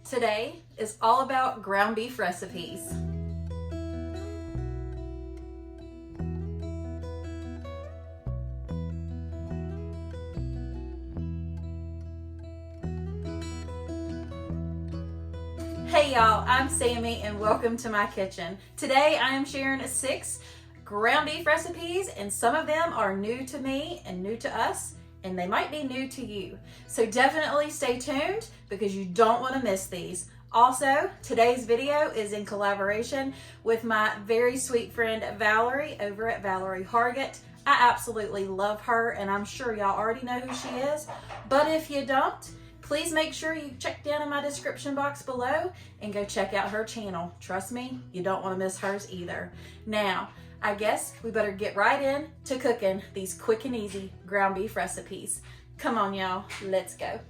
Today is all about ground beef recipes. Hey y'all, I'm Sammy and welcome to my kitchen. Today I am sharing 6 ground beef recipes, and some of them are new to me and new to us, and they might be new to you. So definitely stay tuned because you don't want to miss these. Also, today's video is in collaboration with my very sweet friend Valerie over at Valerie Hargett. I absolutely love her, and I'm sure y'all already know who she is, but if you don't, please make sure you check down in my description box below and go check out her channel. Trust me, you don't want to miss hers either. Now, I guess we better get right in to cooking these quick and easy ground beef recipes. Come on, y'all, let's go.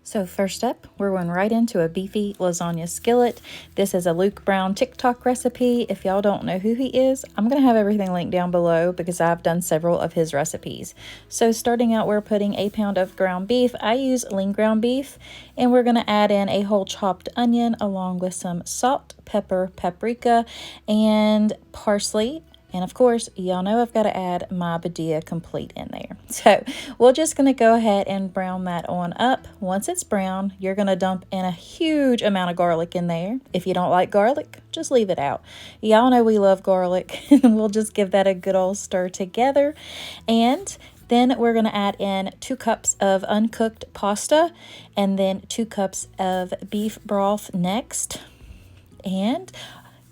So first up, we're going right into a beefy lasagna skillet. This is a Luke Brown TikTok recipe. If y'all don't know who he is, I'm going to have everything linked down below because I've done several of his recipes. So starting out, we're putting a pound of ground beef. I use lean ground beef, and we're going to add in a whole chopped onion along with some salt, pepper, paprika, and parsley. And of course, y'all know I've got to add my Badia complete in there. So we're just going to go ahead and brown that on up. Once it's brown, you're going to dump in a huge amount of garlic in there. If you don't like garlic, just leave it out. Y'all know we love garlic. We'll just give that a good old stir together. And then we're going to add in 2 cups of uncooked pasta and then 2 cups of beef broth next. And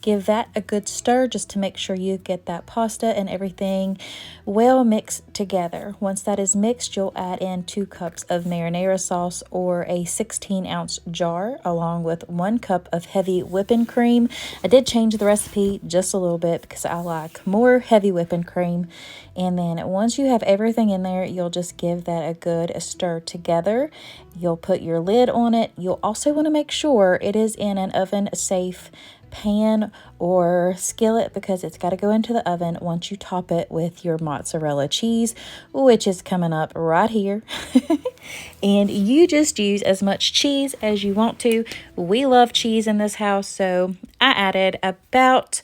give that a good stir just to make sure you get that pasta and everything well mixed together. Once that is mixed, you'll add in 2 cups of marinara sauce or a 16-ounce jar along with 1 cup of heavy whipping cream. I did change the recipe just a little bit because I like more heavy whipping cream. And then once you have everything in there, you'll just give that a good stir together. You'll put your lid on it. You'll also want to make sure it is in an oven-safe pan or skillet because it's got to go into the oven once you top it with your mozzarella cheese, which is coming up right here. And you just use as much cheese as you want to. We love cheese in this house, so I added about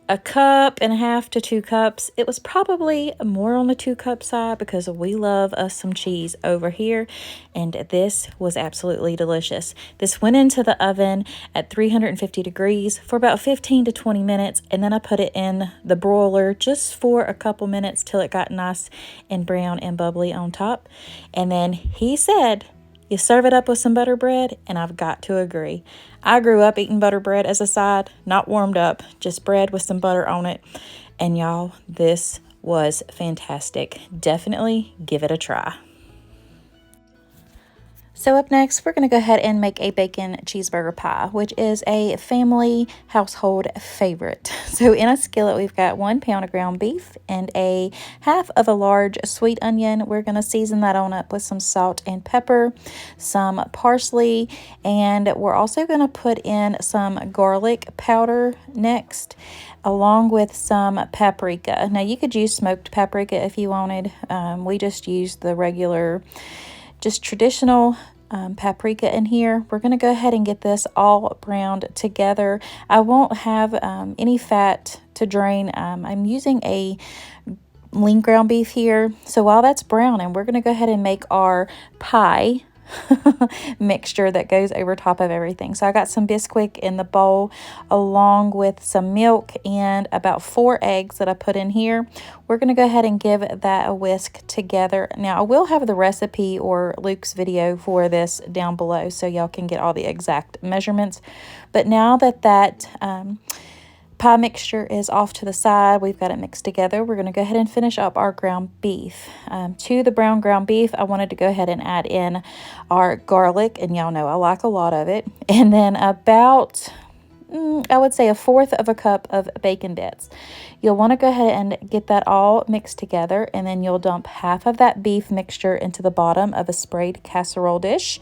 1.5 cups to 2 cups. It was probably more on the 2 cup side because we love us some cheese over here, and this was absolutely delicious. This went into the oven at 350 degrees for about 15 to 20 minutes, and then I put it in the broiler just for a couple minutes till it got nice and brown and bubbly on top. And then he said, you serve it up with some butter bread, and I've got to agree. I grew up eating butter bread as a side, not warmed up, just bread with some butter on it. And y'all, this was fantastic. Definitely give it a try. So up next, we're going to go ahead and make a bacon cheeseburger pie, which is a family household favorite. So in a skillet, we've got 1 pound of ground beef and a half of a large sweet onion. We're going to season that on up with some salt and pepper, some parsley, and we're also going to put in some garlic powder next, along with some paprika. Now you could use smoked paprika if you wanted. We just used the regular, just traditional paprika in here. We're going to go ahead and get this all browned together. I won't have any fat to drain. I'm using a lean ground beef here. So while that's browning, we're going to go ahead and make our pie mixture that goes over top of everything. So I got some Bisquick in the bowl along with some milk and about 4 eggs that I put in here. We're going to go ahead and give that a whisk together. Now I will have the recipe or Luke's video for this down below so y'all can get all the exact measurements. But now that pie mixture is off to the side, we've got it mixed together, we're going to go ahead and finish up our ground beef. To the brown ground beef, I wanted to go ahead and add in our garlic, and y'all know I like a lot of it, and then about I would say 1/4 cup of bacon bits. You'll want to go ahead and get that all mixed together, and then you'll dump half of that beef mixture into the bottom of a sprayed casserole dish.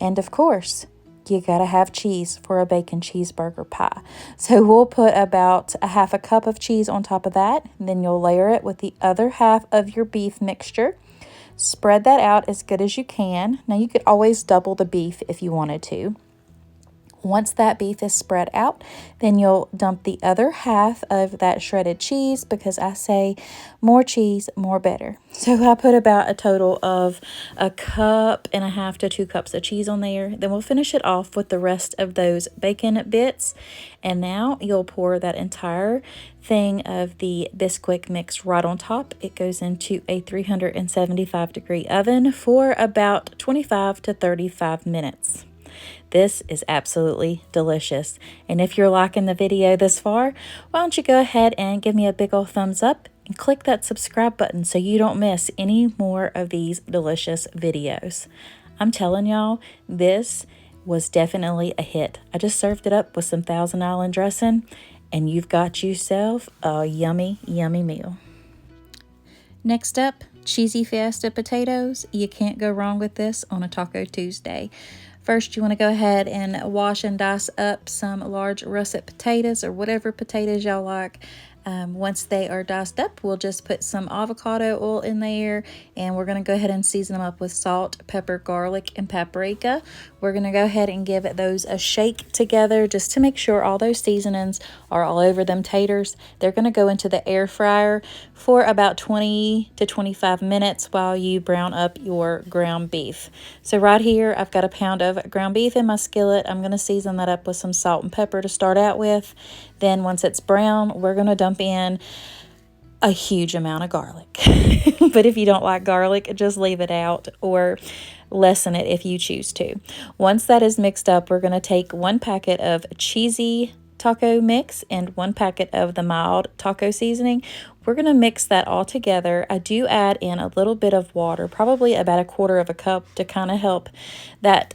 And of course, you gotta have cheese for a bacon cheeseburger pie. So we'll put about 1/2 cup of cheese on top of that. Then you'll layer it with the other half of your beef mixture. Spread that out as good as you can. Now you could always double the beef if you wanted to. Once that beef is spread out, then you'll dump the other half of that shredded cheese, because I say more cheese, more better. So I put about a total of 1.5 cups to 2 cups of cheese on there. Then we'll finish it off with the rest of those bacon bits. And now you'll pour that entire thing of the Bisquick mix right on top. It goes into a 375-degree oven for about 25 to 35 minutes. This is absolutely delicious. And if you're liking the video this far, why don't you go ahead and give me a big old thumbs up and click that subscribe button so you don't miss any more of these delicious videos. I'm telling y'all, this was definitely a hit. I just served it up with some Thousand Island dressing, and you've got yourself a yummy, yummy meal. Next up, cheesy Fiesta potatoes. You can't go wrong with this on a Taco Tuesday. First, you want to go ahead and wash and dice up some large russet potatoes, or whatever potatoes y'all like. Once they are diced up, we'll just put some avocado oil in there, and we're going to go ahead and season them up with salt, pepper, garlic, and paprika. We're going to go ahead and give those a shake together just to make sure all those seasonings are all over them taters. They're going to go into the air fryer for about 20 to 25 minutes while you brown up your ground beef. So right here, I've got a pound of ground beef in my skillet. I'm going to season that up with some salt and pepper to start out with. Then once it's brown, we're going to dump in a huge amount of garlic. But if you don't like garlic, just leave it out or lessen it if you choose to. Once that is mixed up, we're going to take 1 packet of cheesy taco mix and 1 packet of the mild taco seasoning. We're going to mix that all together. I do add in a little bit of water, probably about 1/4 cup, to kind of help that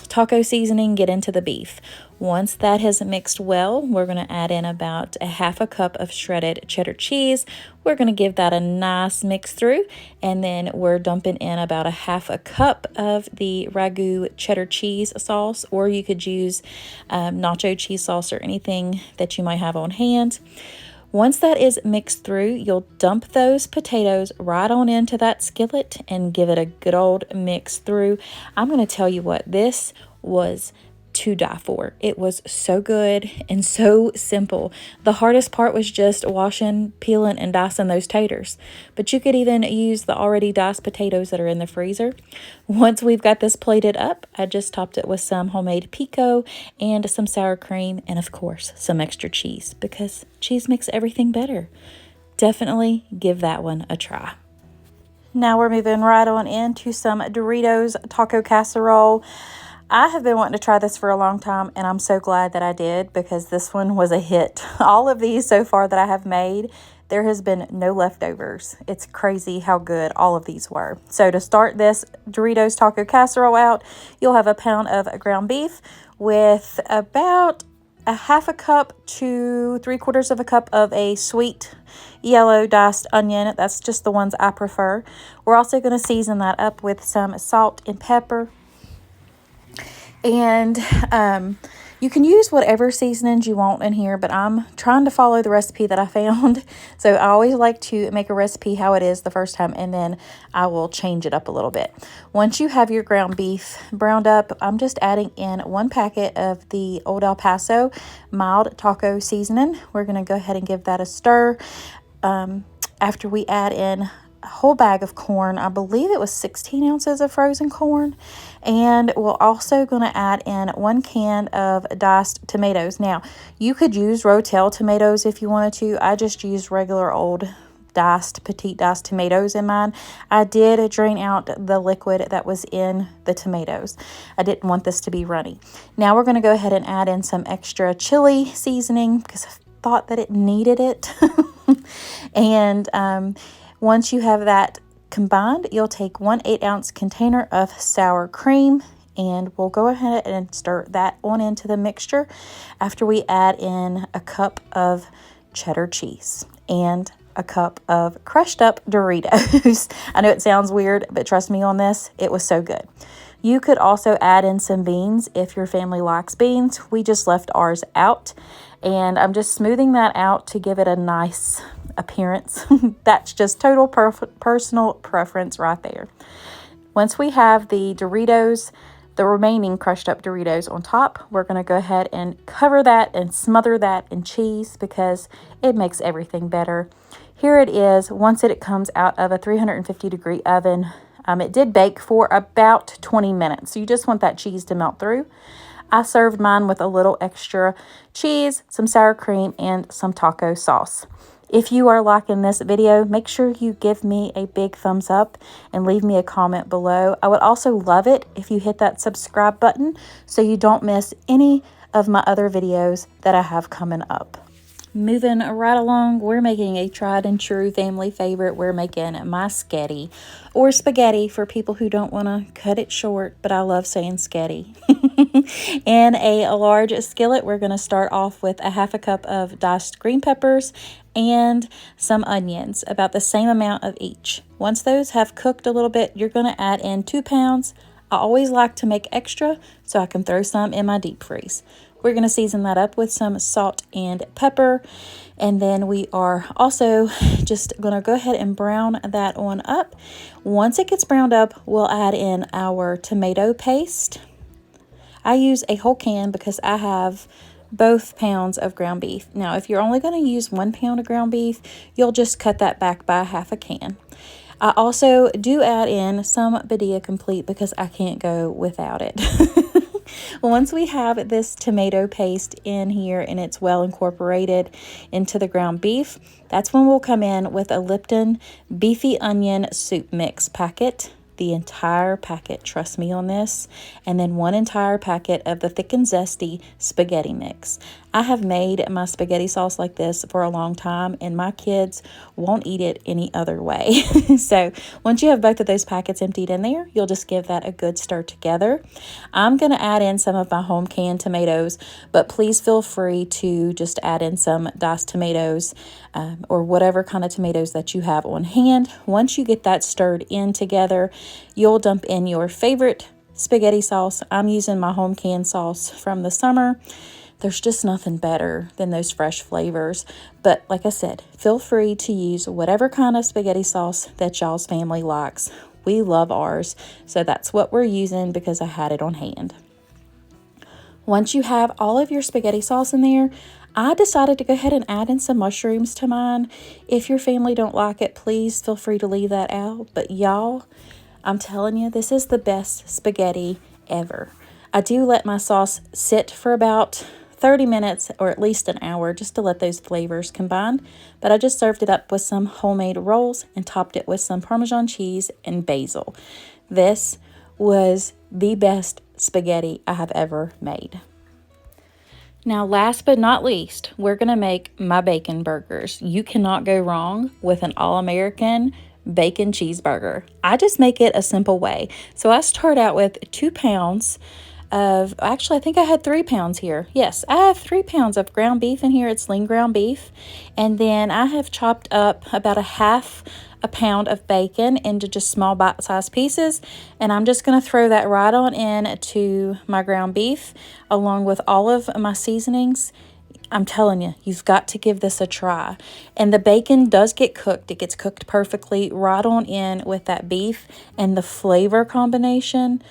taco seasoning get into the beef. Once that has mixed well, we're going to add in about 1/2 cup of shredded cheddar cheese. We're going to give that a nice mix through, and then we're dumping in about 1/2 cup of the ragu cheddar cheese sauce, or you could use nacho cheese sauce or anything that you might have on hand. Once that is mixed through, you'll dump those potatoes right on into that skillet and give it a good old mix through. I'm going to tell you what, this was to die for. It was so good and so simple. The hardest part was just washing, peeling, and dicing those taters. But you could even use the already diced potatoes that are in the freezer. Once we've got this plated up, I just topped it with some homemade pico and some sour cream, and of course some extra cheese, because cheese makes everything better. Definitely give that one a try. Now we're moving right on into some Doritos taco casserole. I have been wanting to try this for a long time, and I'm so glad that I did, because this one was a hit. All of these so far that I have made, there has been no leftovers. It's crazy how good all of these were. So to start this Doritos taco casserole out, you'll have a pound of ground beef with about 1/2 cup to 3/4 cup of a sweet yellow diced onion. That's just the ones I prefer. We're also going to season that up with some salt and pepper. And you can use whatever seasonings you want in here, but I'm trying to follow the recipe that I found. So I always like to make a recipe how it is the first time, and then I will change it up a little bit. Once you have your ground beef browned up, I'm just adding in 1 packet of the Old El Paso mild taco seasoning. We're going to go ahead and give that a stir. After we add in a whole bag of corn, I believe it was 16 ounces of frozen corn, and we're also going to add in 1 can of diced tomatoes. Now, you could use Rotel tomatoes if you wanted to. I just used regular old petite diced tomatoes in mine. I did drain out the liquid that was in the tomatoes. I didn't want this to be runny. Now we're going to go ahead and add in some extra chili seasoning, because I thought that it needed it. And once you have that combined, you'll take 1 8-ounce container of sour cream, and we'll go ahead and stir that on into the mixture after we add in 1 cup of cheddar cheese and 1 cup of crushed up Doritos. I know it sounds weird, but trust me on this, it was so good. You could also add in some beans if your family likes beans. We just left ours out, and I'm just smoothing that out to give it a nice appearance. That's just total personal preference right there. Once we have the Doritos, the remaining crushed up Doritos on top, we're going to go ahead and cover that and smother that in cheese because it makes everything better. Here it is once it comes out of a 350-degree oven. It did bake for about 20 minutes, so you just want that cheese to melt through. I served mine with a little extra cheese, some sour cream, and some taco sauce. If you are liking this video, make sure you give me a big thumbs up and leave me a comment below. I would also love it if you hit that subscribe button so you don't miss any of my other videos that I have coming up. Moving right along, we're making a tried and true family favorite. We're making my sketty, or spaghetti for people who don't want to cut it short, but I love saying sketty. In a large skillet, we're going to start off with a half a cup of diced green peppers and some onions, about the same amount of each. Once those have cooked a little bit, you're going to add in 2 pounds. I always like to make extra so I can throw some in my deep freeze. We're going to season that up with some salt and pepper. And then we are also just going to go ahead and brown that on up. Once it gets browned up, we'll add in our tomato paste. I use a whole can because I have both pounds of ground beef. Now, if you're only going to use 1 pound of ground beef, you'll just cut that back by half a can. I also do add in some Badia Complete because I can't go without it. Once we have this tomato paste in here and it's well incorporated into the ground beef, that's when we'll come in with a Lipton Beefy Onion Soup Mix packet. The entire packet, trust me on this, and then 1 entire packet of the thick and zesty spaghetti mix. I have made my spaghetti sauce like this for a long time, and my kids won't eat it any other way. So once you have both of those packets emptied in there, you'll just give that a good stir together. I'm going to add in some of my home canned tomatoes, but please feel free to just add in some diced tomatoes or whatever kind of tomatoes that you have on hand. Once you get that stirred in together, you'll dump in your favorite spaghetti sauce. I'm using my home canned sauce from the summer. There's just nothing better than those fresh flavors. But like I said, feel free to use whatever kind of spaghetti sauce that y'all's family likes. We love ours, so that's what we're using because I had it on hand. Once you have all of your spaghetti sauce in there, I decided to go ahead and add in some mushrooms to mine. If your family don't like it, please feel free to leave that out. But y'all, I'm telling you, this is the best spaghetti ever. I do let my sauce sit for about 30 minutes or at least an hour just to let those flavors combine. But I just served it up with some homemade rolls and topped it with some Parmesan cheese and basil. This was the best spaghetti I have ever made. Now, last but not least, we're going to make my bacon burgers. You cannot go wrong with an all-American bacon cheeseburger. I just make it a simple way. So I start out with 2 pounds of, actually I think I had 3 pounds here. Yes, I have 3 pounds of ground beef in here. It's lean ground beef. And then I have chopped up about ½ pound of bacon into just small bite-sized pieces, and I'm just going to throw that right on in to my ground beef along with all of my seasonings. I'm telling you, you've got to give this a try. And the bacon does get cooked. It gets cooked perfectly right on in with that beef, and the flavor combination,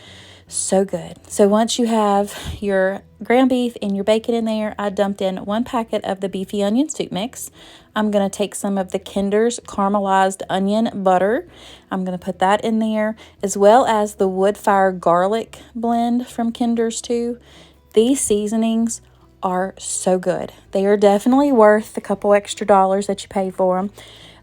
so good. So once you have your ground beef and your bacon in there, I dumped in 1 packet of the Beefy Onion Soup Mix. I'm going to take some of the Kinder's caramelized onion butter. I'm going to put that in there, as well as the wood fire garlic blend from Kinder's too. These seasonings are so good. They are definitely worth the couple extra dollars that you pay for them.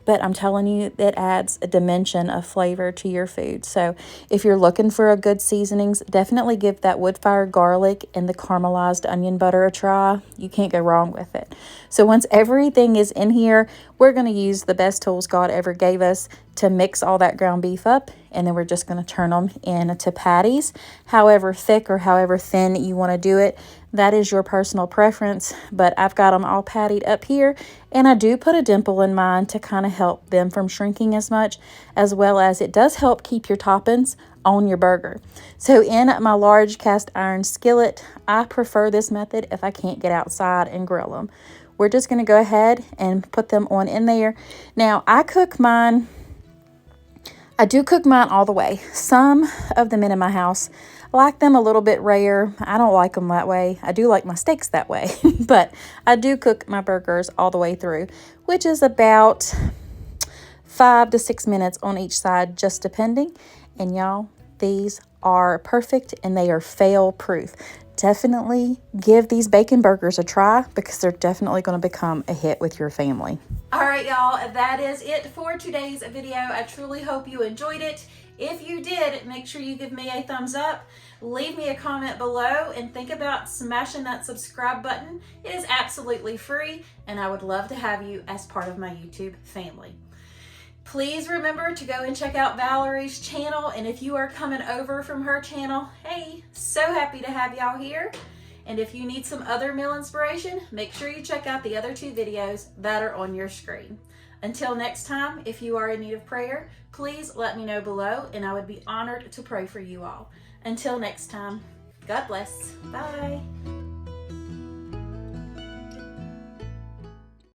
But I'm telling you, it adds a dimension of flavor to your food. So if you're looking for a good seasonings, definitely give that wood fire garlic and the caramelized onion butter a try. You can't go wrong with it. So once everything is in here, we're going to use the best tools God ever gave us to mix all that ground beef up. And then we're just going to turn them into patties, however thick or however thin you want to do it. That is your personal preference, but I've got them all pattied up here, and I do put a dimple in mine to kind of help them from shrinking as much, as well as it does help keep your toppings on your burger. So in my large cast iron skillet, I prefer this method if I can't get outside and grill them. we're just going to go ahead and put them on in there. Now, I do cook mine all the way. Some of the men in my house like them a little bit rare. I don't like them that way. I do like my steaks that way, but I do cook my burgers all the way through, which is about 5 to 6 minutes on each side, just depending. And y'all, these are perfect and they are fail proof. Definitely give these bacon burgers a try because they're definitely going to become a hit with your family. All right, y'all, that is it for today's video. I truly hope you enjoyed it. If you did, make sure you give me a thumbs up, leave me a comment below, and think about smashing that subscribe button. It is absolutely free, and I would love to have you as part of my YouTube family. Please remember to go and check out Valerie's channel, and if you are coming over from her channel, hey, so happy to have y'all here. And if you need some other meal inspiration, make sure you check out the other 2 videos that are on your screen. Until next time, if you are in need of prayer, please let me know below, and I would be honored to pray for you all. Until next time, God bless. Bye.